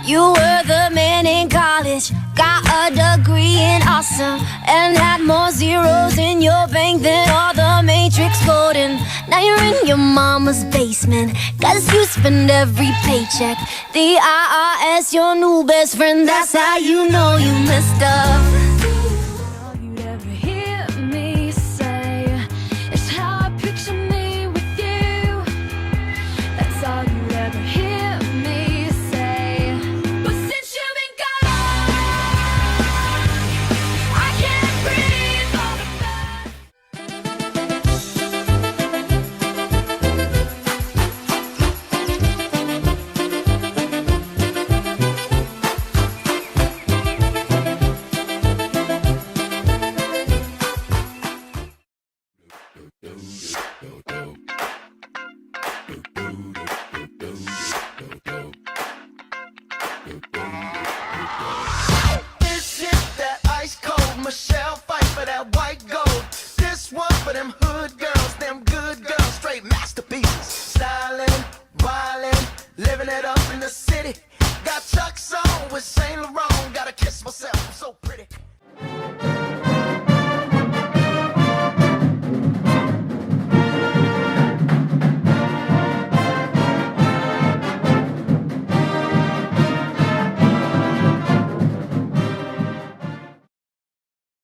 You were the man in college, got a degree in awesome, and had more zeros in your bank than all the Matrix coding. Now you're in your mama's basement, 'cause you spend every paycheck. The IRS, your new best friend, that's how you know you messed up. This is that ice cold Michelle fight for that white gold. This one for them hood girls.